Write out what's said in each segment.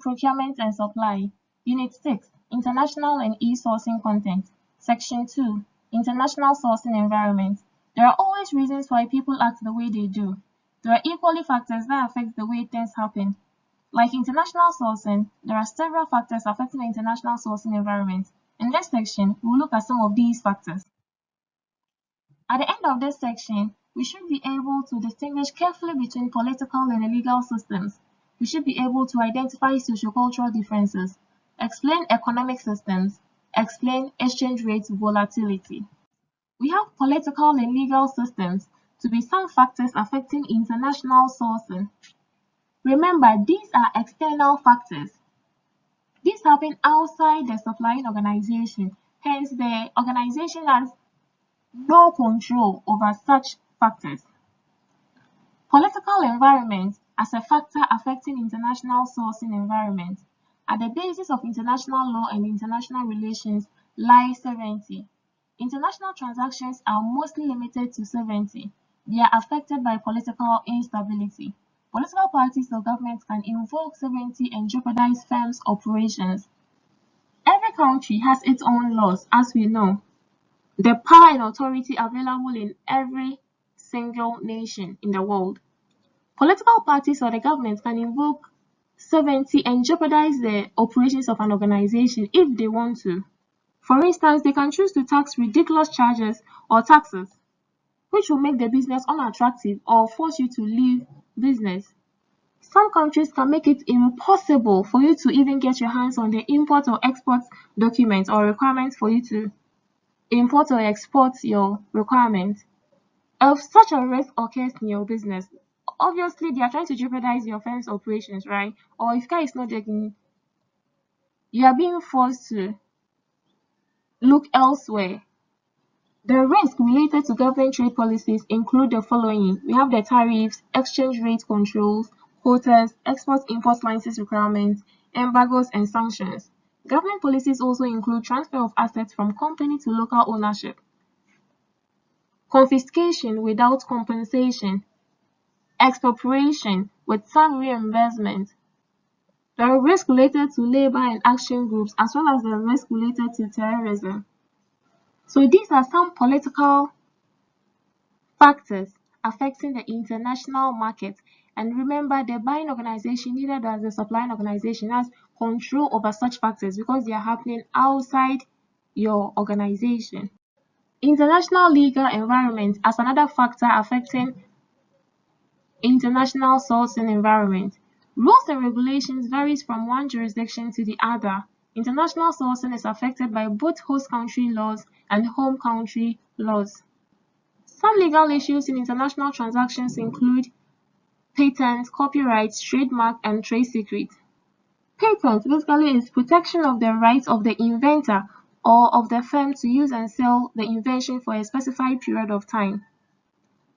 Procurement and Supply. Unit 6, International and E-Sourcing Content. Section 2, International Sourcing Environment. There are always reasons why people act the way they do. There are equally factors that affect the way things happen. Like international sourcing, there are several factors affecting the international sourcing environment. In this section, we'll look at some of these factors. At the end of this section, we should be able to distinguish carefully between political and legal systems. We should be able to identify sociocultural differences, explain economic systems, explain exchange rate volatility. We have political and legal systems to be some factors affecting international sourcing. Remember, these are external factors. These happen outside the supplying organization, hence the organization has no control over such factors. Political environment as a factor affecting international sourcing environment. At the basis of international law and international relations lies sovereignty. International transactions are mostly limited to sovereignty. They are affected by political instability. Political parties or governments can invoke sovereignty and jeopardize firms' operations. Every country has its own laws, as we know. The power and authority available in every single nation in the world. Political parties or the government can invoke sovereignty and jeopardize the operations of an organization if they want to. For instance, they can choose to tax ridiculous charges or taxes, which will make the business unattractive or force you to leave business. Some countries can make it impossible for you to even get your hands on the import or export documents or requirements for you to import or export your requirements. If such a risk occurs in your business, obviously they are trying to jeopardize your firm's operations, right? Or if care is not taken, you are being forced to look elsewhere. The risks related to government trade policies include the following. We have the tariffs, exchange rate controls, quotas, export-import license requirements, embargoes, and sanctions. Government policies also include transfer of assets from company to local ownership, confiscation without compensation, expropriation with some reimbursement. There are risks related to labor and action groups as well as the risk related to terrorism. So these are some political factors affecting the international market. And remember, the buying organization, neither does the supplying organization, has control over such factors because they are happening outside your organization. International legal environment as another factor affecting international sourcing environment. Rules and regulations varies from one jurisdiction to the other. International sourcing is affected by both host country laws and home country laws. Some legal issues in international transactions include patents, copyrights, trademark, and trade secrets. Patent basically is protection of the rights of the inventor or of the firm to use and sell the invention for a specified period of time.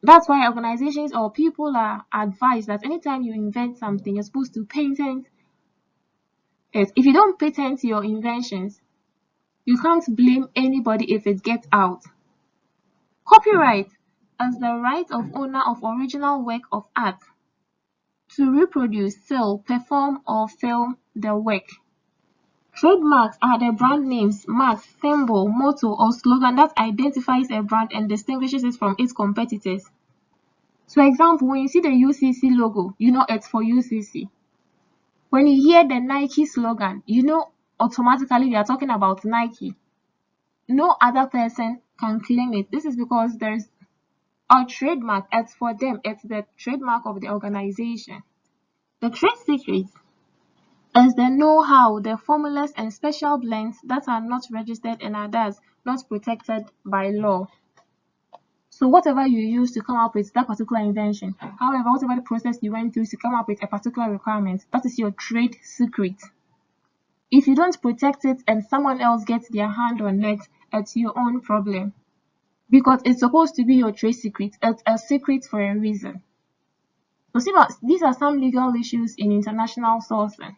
That's why organizations or people are advised that anytime you invent something, you're supposed to patent it. If you don't patent your inventions, you can't blame anybody if it gets out. Copyright is the right of owner of original work of art to reproduce, sell, perform, or film the work. Trademarks are the brand names, mark, symbol, motto, or slogan that identifies a brand and distinguishes it from its competitors. For example, when you see the UCC logo, you know it's for UCC. When you hear the Nike slogan, you know automatically they are talking about Nike. No other person can claim it. This is because there's a trademark. It's for them. It's the trademark of the organization. The trade secret is the know-how, the formulas, and special blends that are not registered and are thus not protected by law. So whatever you use to come up with that particular invention, however, whatever the process you went through to come up with a particular requirement, that is your trade secret. If you don't protect it and someone else gets their hand on it, it's your own problem. Because it's supposed to be your trade secret. It's a secret for a reason. So see, these are some legal issues in international sourcing.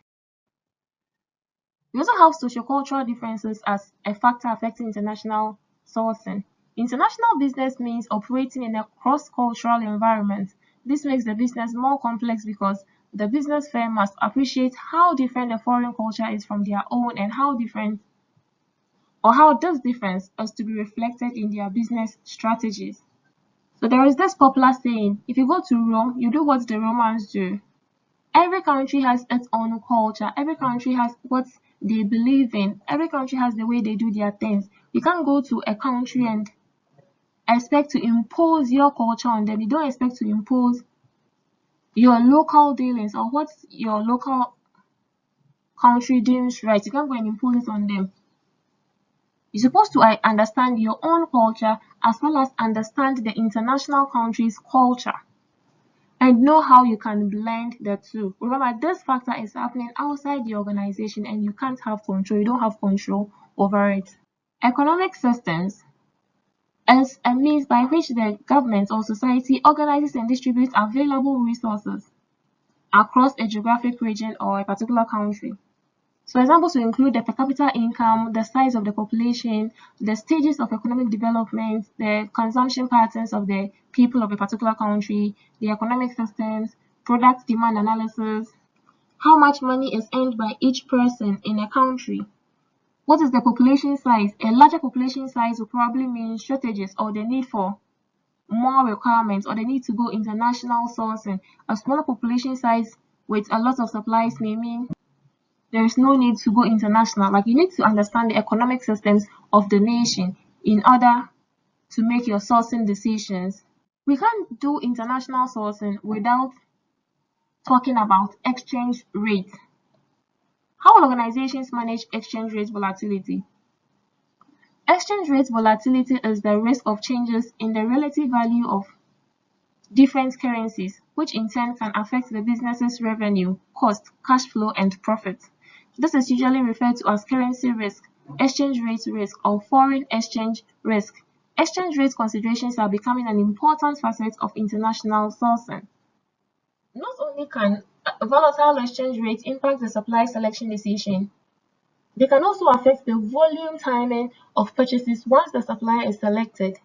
We also have sociocultural differences as a factor affecting international sourcing. International business means operating in a cross-cultural environment. This makes the business more complex because the business firm must appreciate how different the foreign culture is from their own and how this difference is to be reflected in their business strategies. So there is this popular saying, if you go to Rome, you do what the Romans do. Every country has its own culture. Every country has what they believe in. Every country has the way they do their things. You can't go to a country and expect to impose your culture on them. You don't expect to impose your local dealings or what your local country deems right. You can't go and impose it on them. You're supposed to understand your own culture as well as understand the international country's culture and know how you can blend the two. Remember, this factor is happening outside the organization and you can't have control. You don't have control over it. Economic systems is a means by which the government or society organizes and distributes available resources across a geographic region or a particular country. So examples will include the per capita income, the size of the population, the stages of economic development, the consumption patterns of the people of a particular country, the economic systems, product demand analysis, how much money is earned by each person in a country. What is the population size? A larger population size will probably mean shortages or the need for more requirements or the need to go international sourcing. A smaller population size with a lot of supplies may mean there is no need to go international. Like, you need to understand the economic systems of the nation in order to make your sourcing decisions. We can't do international sourcing without talking about exchange rate. How will organizations manage exchange rate volatility? Exchange rate volatility is the risk of changes in the relative value of different currencies, which in turn can affect the business's revenue, cost, cash flow, and profit. This is usually referred to as currency risk, exchange rate risk, or foreign exchange risk. Exchange rate considerations are becoming an important facet of international sourcing. Not only can volatile exchange rates impact the supply selection decision, they can also affect the volume timing of purchases once the supplier is selected.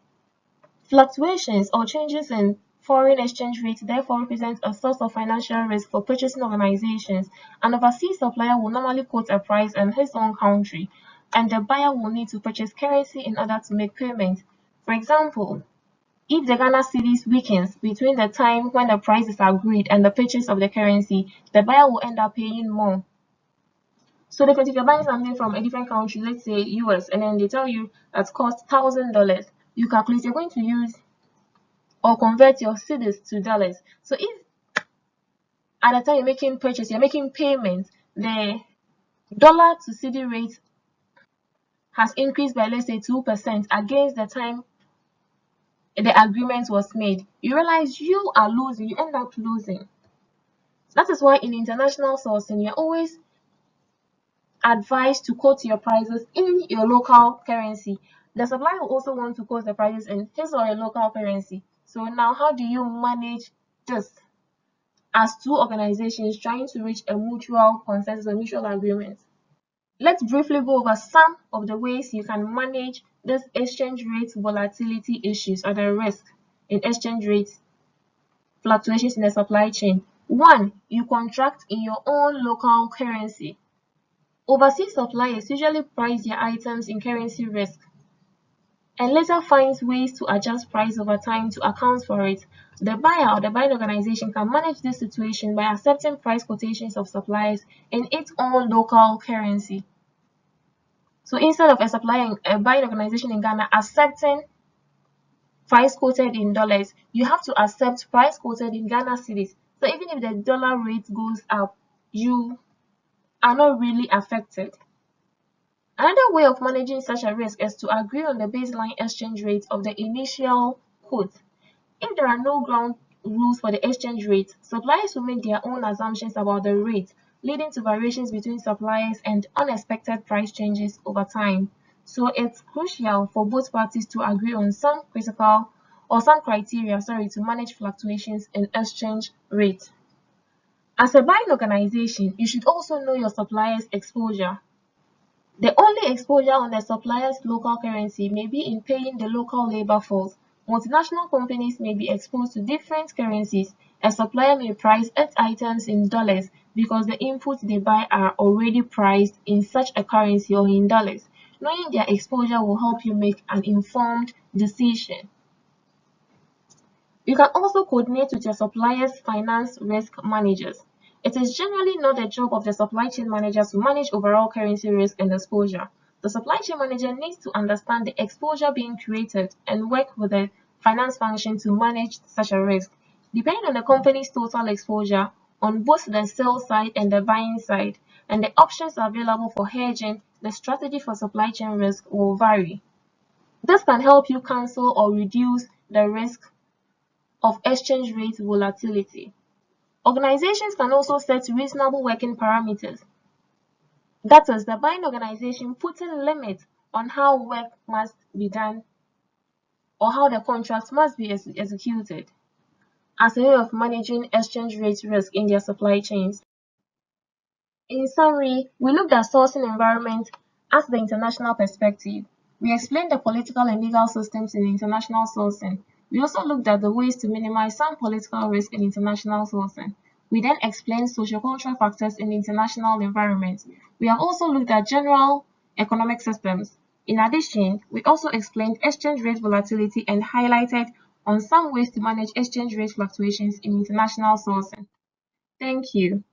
Fluctuations or changes in foreign exchange rate therefore represent a source of financial risk for purchasing organizations. An overseas supplier will normally quote a price in his own country, and the buyer will need to purchase currency in order to make payment. For example, if the Ghana cedis weakens between the time when the price is agreed and the purchase of the currency, the buyer will end up paying more. So if you're buying something from a different country, let's say US, and then they tell you that costs $1,000, you calculate you're going to use or convert your cedis to dollars. So if at the time you're making purchase, you're making payments, the dollar to cedi rate has increased by, let's say, 2% against the time the agreement was made, you realize you are losing, you end up losing. That is why in international sourcing, you're always advised to quote your prices in your local currency. The supplier will also want to quote the prices in his or her local currency. So now, how do you manage this as two organizations trying to reach a mutual consensus or mutual agreement? Let's briefly go over some of the ways you can manage this exchange rate volatility issues or the risk in exchange rate fluctuations in the supply chain. 1. You contract in your own local currency. Overseas suppliers usually price their items in currency risk and later finds ways to adjust price over time to account for it. The buyer or the buying organization can manage this situation by accepting price quotations of suppliers in its own local currency. So instead of a buying organization in Ghana accepting price quoted in dollars, you have to accept price quoted in Ghana cedis. So even if the dollar rate goes up, you are not really affected. Another way of managing such a risk is to agree on the baseline exchange rate of the initial quote. If there are no ground rules for the exchange rate, suppliers will make their own assumptions about the rate, leading to variations between suppliers and unexpected price changes over time. So it's crucial for both parties to agree on some criteria to manage fluctuations in exchange rate. As a buying organization, you should also know your supplier's exposure. The only exposure on the supplier's local currency may be in paying the local labor force, Multinational companies may be exposed to different currencies. A supplier may price its items in dollars because the inputs they buy are already priced in such a currency or in dollars. Knowing their exposure will help you make an informed decision. You can also coordinate with your supplier's finance risk managers. It is generally not the job of the supply chain manager to manage overall currency risk and exposure. The supply chain manager needs to understand the exposure being created and work with the finance function to manage such a risk. Depending on the company's total exposure on both the sell side and the buying side, and the options available for hedging, the strategy for supply chain risk will vary. This can help you cancel or reduce the risk of exchange rate volatility. Organizations can also set reasonable working parameters. That is, the buying organization putting limits on how work must be done or how the contract must be executed as a way of managing exchange rate risk in their supply chains. In summary, we looked at sourcing environment as the international perspective. We explained the political and legal systems in international sourcing. We also looked at the ways to minimize some political risk in international sourcing. We then explained sociocultural factors in the international environment. We have also looked at general economic systems. In addition, we also explained exchange rate volatility and highlighted on some ways to manage exchange rate fluctuations in international sourcing. Thank you.